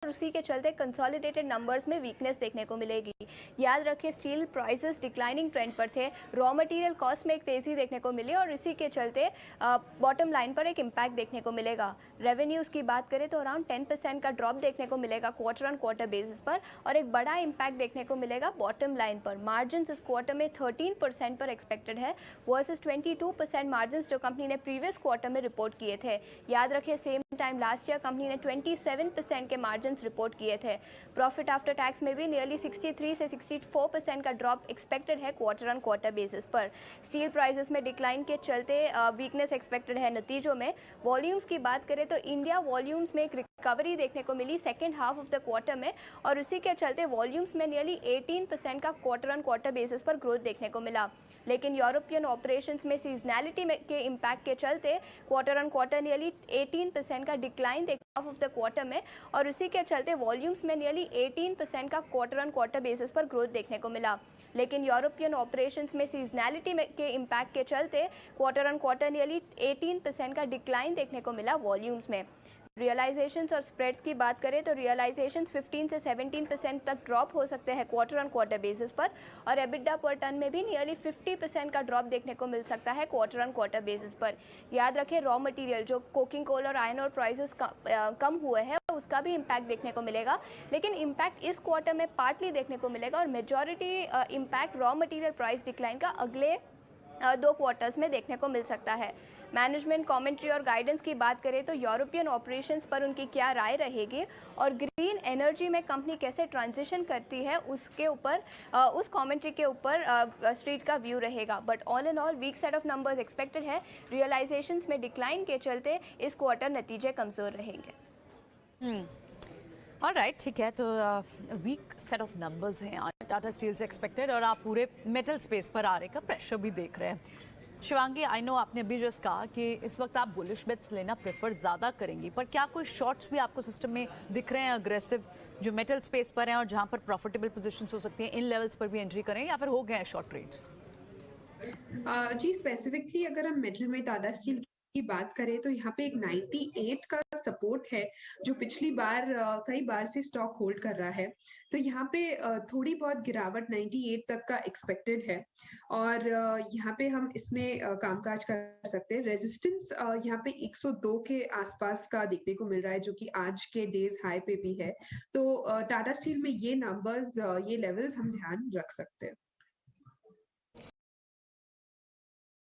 उसी के चलते कंसोलिडेटेड नंबर्स में वीकनेस देखने को मिलेगी। याद रखें स्टील प्राइसेस डिक्लाइनिंग ट्रेंड पर थे, रॉ मटेरियल कॉस्ट में एक तेज़ी देखने को मिली और इसी के चलते बॉटम लाइन पर एक इम्पैक्ट देखने को मिलेगा। रेवेन्यूज़ की बात करें तो अराउंड 10% का ड्रॉप देखने को मिलेगा क्वार्टर ऑन क्वार्टर बेसिस पर और एक बड़ा इम्पैक्ट देखने को मिलेगा बॉटम लाइन पर। मार्जिन इस क्वार्टर में 13% पर एक्सपेक्टेड है वर्सेस 22% मार्जिन जो कंपनी ने प्रीवियस क्वार्टर में रिपोर्ट किए थे। याद रखें same time last year company ने 27% के मार्जिन रिपोर्ट किए थे। प्रॉफिट आफ्टर टैक्स में भी नियरली 63 से 64% का ड्रॉप एक्सपेक्टेड है क्वार्टर ऑन क्वार्टर बेसिस पर। स्टील प्राइसेस में डिक्लाइन के चलते वीकनेस एक्सपेक्टेड है। नतीजों में वॉल्यूम्स की बात करें तो इंडिया वॉल्यूम्स में एक रिकवरी देखने को मिली second half of the quarter में और इसी के चलते वॉल्यूम्स में नियरली 18% का क्वार्टर ऑन क्वार्टर बेसिस पर ग्रोथ देखने को मिला। लेकिन यूरोपियन ऑपरेशंस में सीजनैलिटी के इम्पैक्ट के चलते क्वार्टर ऑन क्वार्टर नियरली 18% का decline half of the quarter में और इसी के चलते वॉल्यूम्स में नियरली 18% का क्वार्टर ऑन क्वार्टर बेसिस पर ग्रोथ देखने को मिला। लेकिन यूरोपियन ऑपरेशंस में सीजनैलिटी के इम्पैक्ट के चलते क्वार्टर ऑन क्वार्टर नियरली 18% का डिक्लाइन देखने को मिला वॉल्यूम्स में। रियलाइजेशंस और स्प्रेड्स की बात करें तो रियलाइजेशंस 15 से 17% तक ड्रॉप हो सकते हैं क्वार्टर ऑन क्वार्टर बेसिस पर और एबिटा पर टन में भी नियरली 50% का ड्रॉप देखने को मिल सकता है क्वार्टर ऑन क्वार्टर बेसिस पर। याद रखें रॉ मटेरियल जो कोकिंग कोल और आयरन और प्राइसेस कम हुए हैं उसका भी इम्पैक्ट देखने को मिलेगा, लेकिन इम्पैक्ट इस क्वार्टर में पार्टली देखने को मिलेगा और majority impact raw material price decline का अगले 2 क्वार्टर्स में देखने को मिल सकता है। मैनेजमेंट कमेंट्री और गाइडेंस की बात करें तो यूरोपियन ऑपरेशंस पर उनकी क्या राय रहेगी और ग्रीन एनर्जी में कंपनी कैसे ट्रांजिशन करती है उसके ऊपर उस कमेंट्री के ऊपर स्ट्रीट का व्यू रहेगा। But all in all weak set of numbers expected है। रियलाइजेशंस में डिक्लाइन के चलते इस क्वार्टर नतीजे कमज़ोर रहेंगे। ऑलराइट, ठीक है। तो वीक सेट ऑफ नंबर्स हैं टाटा स्टील से एक्सपेक्टेड और आप पूरे मेटल स्पेस पर आ रहे का प्रेशर भी देख रहे हैं। शिवांगी, आई नो आपने अभी जस्ट कहा कि इस वक्त आप बुलिश बेट्स लेना प्रेफर ज़्यादा करेंगी, पर क्या कोई शॉर्ट्स भी आपको सिस्टम में दिख रहे हैं अग्रेसिव जो मेटल स्पेस पर हैं और जहां पर प्रॉफिटेबल पोजीशंस हो सकती हैं, इन लेवल्स पर भी एंट्री करें या फिर हो गए हैं शॉर्ट ट्रेड्स? जी, स्पेसिफिकली अगर हम मेटल में टाटा स्टील की बात करें तो यहाँ पे एक 98 का सपोर्ट है जो पिछली बार कई बार से स्टॉक होल्ड कर रहा है। तो यहाँ पे थोड़ी बहुत गिरावट 98 तक का एक्सपेक्टेड है और यहाँ पे हम इसमें कामकाज कर सकते हैं। रेजिस्टेंस यहाँ पे 102 के आसपास का देखने को मिल रहा है जो कि आज के डेज हाई पे भी है। तो टाटा स्टील में ये नंबर्स ये लेवल्स हम ध्यान रख सकते हैं।